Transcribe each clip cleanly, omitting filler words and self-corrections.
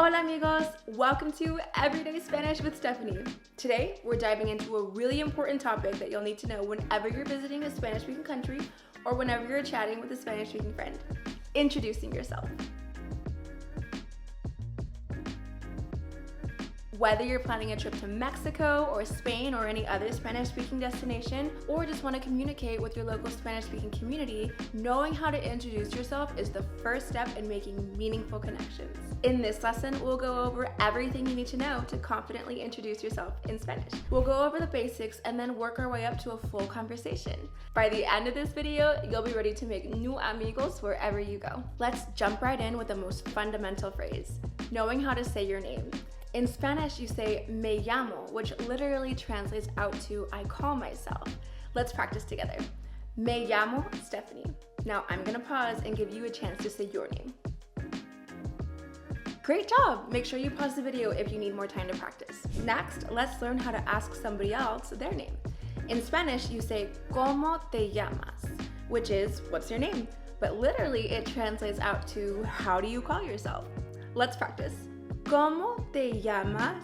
Hola amigos! Welcome to Everyday Spanish with Stephanie. Today, we're diving into a really important topic that you'll need to know whenever you're visiting a Spanish-speaking country or whenever you're chatting with a Spanish-speaking friend. Introducing yourself. Whether you're planning a trip to Mexico or Spain or any other Spanish-speaking destination, or just want to communicate with your local Spanish-speaking community, knowing how to introduce yourself is the first step in making meaningful connections. In this lesson, we'll go over everything you need to know to confidently introduce yourself in Spanish. We'll go over the basics and then work our way up to a full conversation. By the end of this video, you'll be ready to make new amigos wherever you go. Let's jump right in with the most fundamental phrase, knowing how to say your name. In Spanish, you say me llamo, which literally translates out to I call myself. Let's practice together. Me llamo Stephanie. Now I'm gonna pause and give you a chance to say your name. Great job! Make sure you pause the video if you need more time to practice. Next, let's learn how to ask somebody else their name. In Spanish, you say ¿Cómo te llamas?, which is what's your name? But literally, it translates out to how do you call yourself? Let's practice. ¿Cómo te llamas?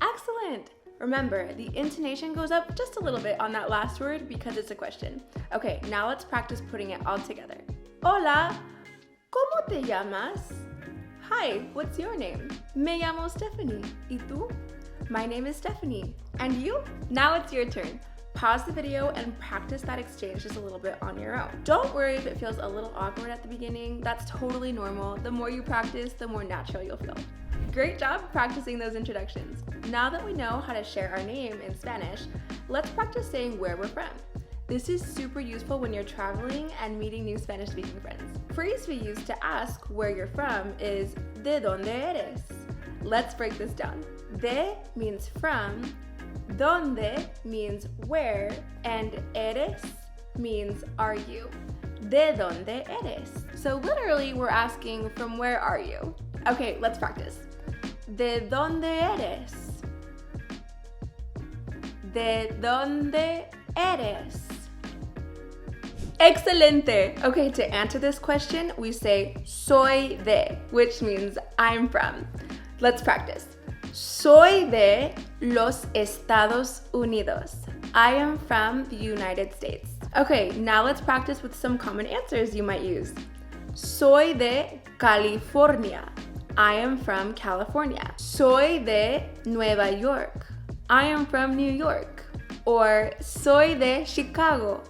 Excellent! Remember, the intonation goes up just a little bit on that last word because it's a question. Okay, now let's practice putting it all together. Hola, ¿cómo te llamas? Hi, what's your name? Me llamo Stephanie. ¿Y tú? My name is Stephanie. And you? Now it's your turn. Pause the video and practice that exchange just a little bit on your own. Don't worry if it feels a little awkward at the beginning. That's totally normal. The more you practice, the more natural you'll feel. Great job practicing those introductions. Now that we know how to share our name in Spanish, let's practice saying where we're from. This is super useful when you're traveling and meeting new Spanish-speaking friends. Phrase we use to ask where you're from is ¿De dónde eres? Let's break this down. De means from, ¿Dónde means where, and eres means are you. ¿De dónde eres? So literally, we're asking from where are you? Okay, let's practice. ¿De dónde eres? ¿De dónde eres? Excelente! Okay, to answer this question, we say soy de, which means I'm from. Let's practice. Soy de los Estados Unidos. I am from the United States. Okay, now let's practice with some common answers you might use. Soy de California. I am from California. Soy de Nueva York. I am from New York. Or soy de Chicago.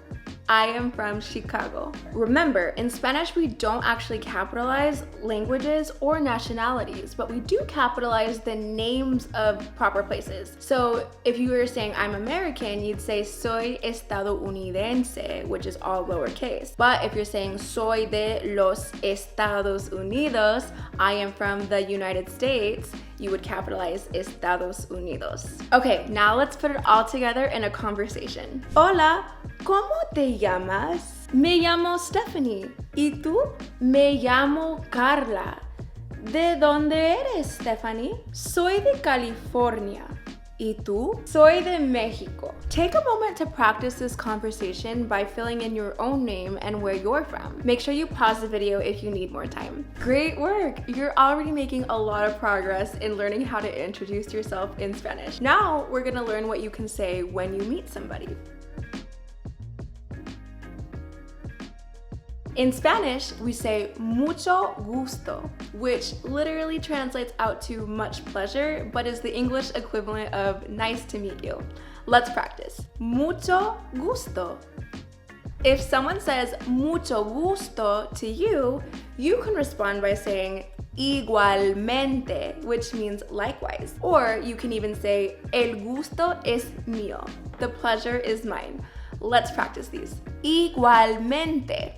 I am from Chicago. Remember, in Spanish, we don't actually capitalize languages or nationalities, but we do capitalize the names of proper places. So if you were saying I'm American, you'd say soy estadounidense, which is all lowercase. But if you're saying soy de los Estados Unidos, I am from the United States, you would capitalize Estados Unidos. Okay, now let's put it all together in a conversation. Hola, ¿cómo te llamas? Me llamo Stephanie. ¿Y tú? Me llamo Carla. ¿De dónde eres, Stephanie? Soy de California. ¿Y tú? Soy de Mexico. Take a moment to practice this conversation by filling in your own name and where you're from. Make sure you pause the video if you need more time. Great work! You're already making a lot of progress in learning how to introduce yourself in Spanish. Now we're gonna learn what you can say when you meet somebody. In Spanish, we say mucho gusto, which literally translates out to much pleasure, but is the English equivalent of nice to meet you. Let's practice. Mucho gusto. If someone says mucho gusto to you, you can respond by saying igualmente, which means likewise. Or you can even say el gusto es mío. The pleasure is mine. Let's practice these. Igualmente.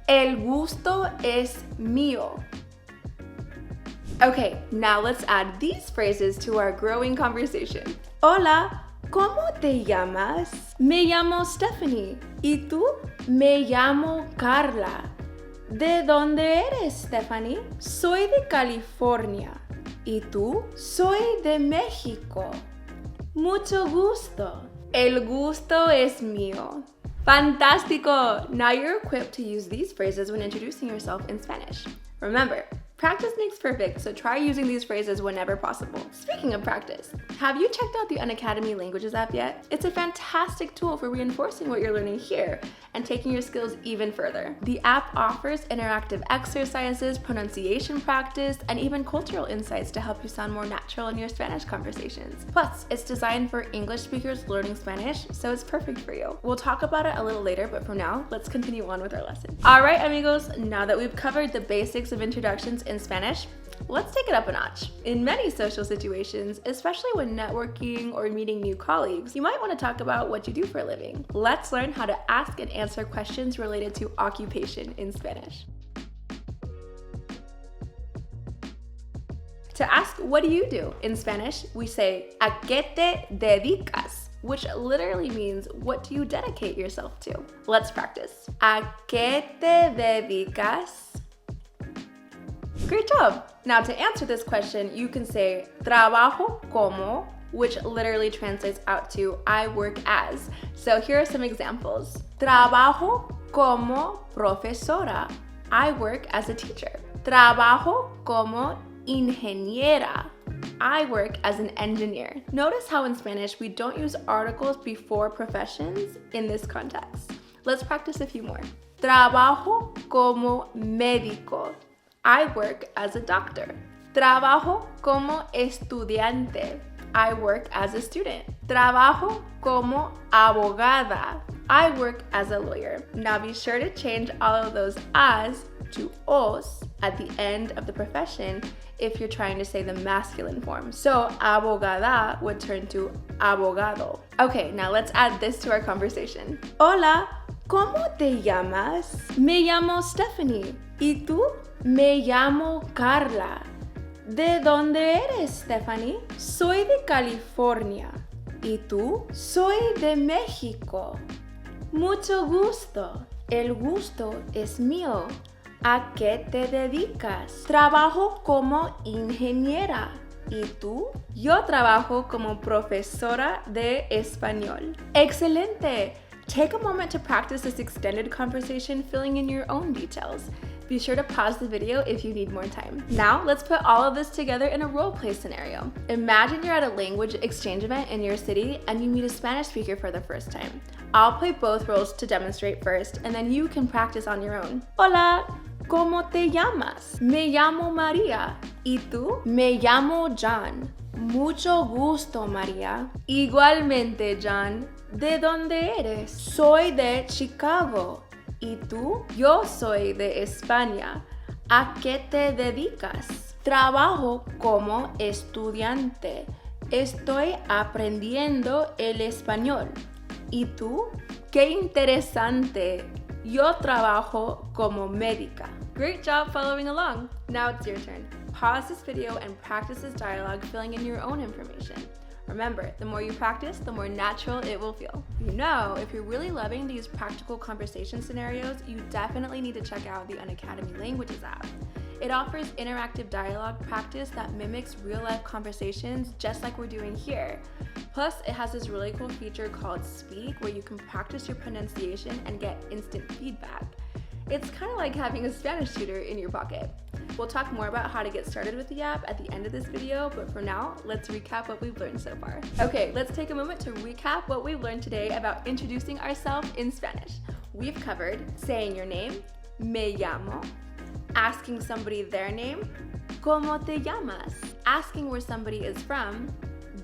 El gusto es mío. Okay, now let's add these phrases to our growing conversation. Hola, ¿cómo te llamas? Me llamo Stephanie. ¿Y tú? Me llamo Carla. ¿De dónde eres, Stephanie? Soy de California. ¿Y tú? Soy de México. Mucho gusto. El gusto es mío. Fantástico! Now you're equipped to use these phrases when introducing yourself in Spanish. Remember, practice makes perfect, so try using these phrases whenever possible. Speaking of practice, have you checked out the Unacademy Languages app yet? It's a fantastic tool for reinforcing what you're learning here and taking your skills even further. The app offers interactive exercises, pronunciation practice, and even cultural insights to help you sound more natural in your Spanish conversations. Plus, it's designed for English speakers learning Spanish, so it's perfect for you. We'll talk about it a little later, but for now, let's continue on with our lesson. All right, amigos, now that we've covered the basics of introductions in Spanish, let's take it up a notch. In many social situations, especially when networking or meeting new colleagues, you might want to talk about what you do for a living. Let's learn how to ask and answer questions related to occupation in Spanish. To ask what do you do in Spanish, we say ¿a qué te dedicas?, which literally means what do you dedicate yourself to? Let's practice. ¿A qué te dedicas? Great job! Now to answer this question, you can say trabajo como, which literally translates out to I work as. So here are some examples. Trabajo como profesora. I work as a teacher. Trabajo como ingeniera. I work as an engineer. Notice how in Spanish we don't use articles before professions in this context. Let's practice a few more. Trabajo como médico. I work as a doctor. Trabajo como estudiante. I work as a student. Trabajo como abogada. I work as a lawyer. Now be sure to change all of those as to os at the end of the profession if you're trying to say the masculine form. So abogada would turn to abogado. Okay, now let's add this to our conversation. Hola, ¿cómo te llamas? Me llamo Stephanie. ¿Y tú? Me llamo Carla. ¿De dónde eres, Stephanie? Soy de California. ¿Y tú? Soy de México. Mucho gusto. El gusto es mío. ¿A qué te dedicas? Trabajo como ingeniera. ¿Y tú? Yo trabajo como profesora de español. ¡Excelente! Take a moment to practice this extended conversation, filling in your own details. Be sure to pause the video if you need more time. Now, let's put all of this together in a role-play scenario. Imagine you're at a language exchange event in your city and you meet a Spanish speaker for the first time. I'll play both roles to demonstrate first, and then you can practice on your own. Hola, ¿cómo te llamas? Me llamo María. ¿Y tú? Me llamo John. Mucho gusto, María. Igualmente, John. ¿De dónde eres? Soy de Chicago. ¿Y tú? Yo soy de España. ¿A qué te dedicas? Trabajo como estudiante. Estoy aprendiendo el español. ¿Y tú? ¡Qué interesante! Yo trabajo como médica. Great job following along. Now it's your turn. Pause this video and practice this dialogue, filling in your own information. Remember, the more you practice, the more natural it will feel. You know, if you're really loving these practical conversation scenarios, you definitely need to check out the Unacademy Languages app. It offers interactive dialogue practice that mimics real-life conversations just like we're doing here. Plus, it has this really cool feature called Speak, where you can practice your pronunciation and get instant feedback. It's kind of like having a Spanish tutor in your pocket. We'll talk more about how to get started with the app at the end of this video, but for now, let's recap what we've learned so far. Okay, let's take a moment to recap what we've learned today about introducing ourselves in Spanish. We've covered saying your name, me llamo, asking somebody their name, ¿cómo te llamas? Asking where somebody is from,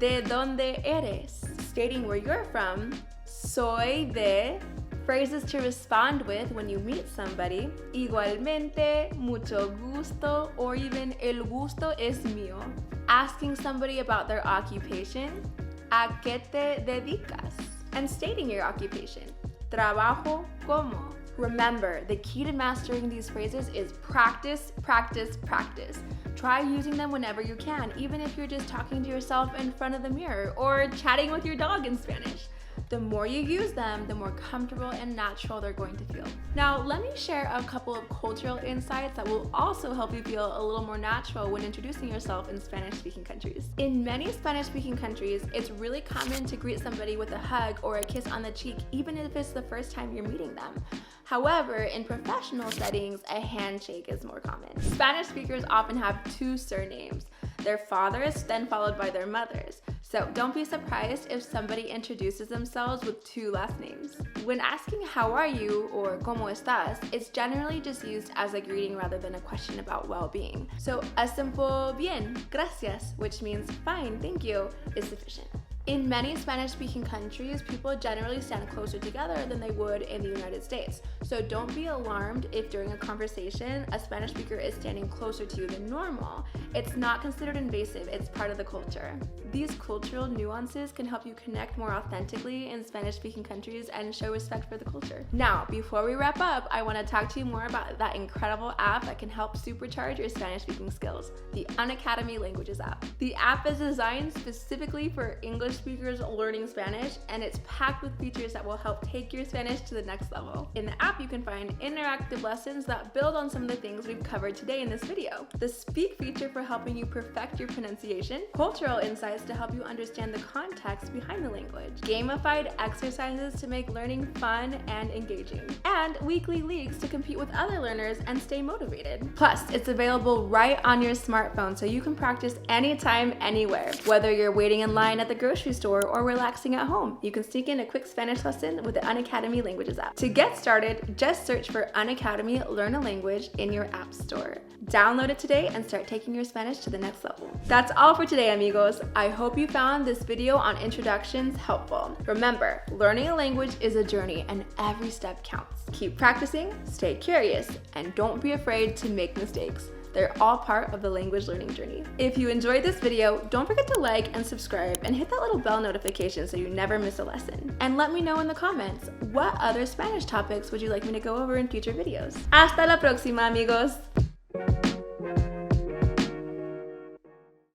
¿de dónde eres? Stating where you're from, soy de. Phrases to respond with when you meet somebody, igualmente, mucho gusto, or even el gusto es mío. Asking somebody about their occupation, ¿a qué te dedicas? And stating your occupation, trabajo como. Remember, the key to mastering these phrases is practice, practice, practice. Try using them whenever you can, even if you're just talking to yourself in front of the mirror or chatting with your dog in Spanish. The more you use them, the more comfortable and natural they're going to feel. Now, let me share a couple of cultural insights that will also help you feel a little more natural when introducing yourself in Spanish-speaking countries. In many Spanish-speaking countries, it's really common to greet somebody with a hug or a kiss on the cheek, even if it's the first time you're meeting them. However, in professional settings, a handshake is more common. Spanish speakers often have two surnames, their fathers, then followed by their mothers. So don't be surprised if somebody introduces themselves with two last names. When asking how are you or ¿cómo estás, it's generally just used as a greeting rather than a question about well-being. So a simple bien, gracias, which means fine, thank you, is sufficient. In many Spanish-speaking countries, people generally stand closer together than they would in the United States. So don't be alarmed if during a conversation, a Spanish speaker is standing closer to you than normal. It's not considered invasive, it's part of the culture. These cultural nuances can help you connect more authentically in Spanish-speaking countries and show respect for the culture. Now, before we wrap up, I want to talk to you more about that incredible app that can help supercharge your Spanish-speaking skills, the Unacademy Languages app. The app is designed specifically for English speakers learning Spanish, and it's packed with features that will help take your Spanish to the next level. In the app, you can find interactive lessons that build on some of the things we've covered today in this video. The Speak feature for helping you perfect your pronunciation, cultural insights to help you understand the context behind the language, gamified exercises to make learning fun and engaging, and weekly leagues to compete with other learners and stay motivated. Plus, it's available right on your smartphone so you can practice anytime, anywhere. Whether you're waiting in line at the grocery store or relaxing at home, you can sneak in a quick Spanish lesson with the Unacademy Languages app. To get started, just search for Unacademy Learn a Language in your app store. Download it today and start taking your Spanish to the next level. That's all for today, amigos. I hope you found this video on introductions helpful. Remember, learning a language is a journey and every step counts. Keep practicing, stay curious, and don't be afraid to make mistakes. They're all part of the language learning journey. If you enjoyed this video, don't forget to like and subscribe and hit that little bell notification so you never miss a lesson. And let me know in the comments, what other Spanish topics would you like me to go over in future videos? Hasta la próxima, amigos!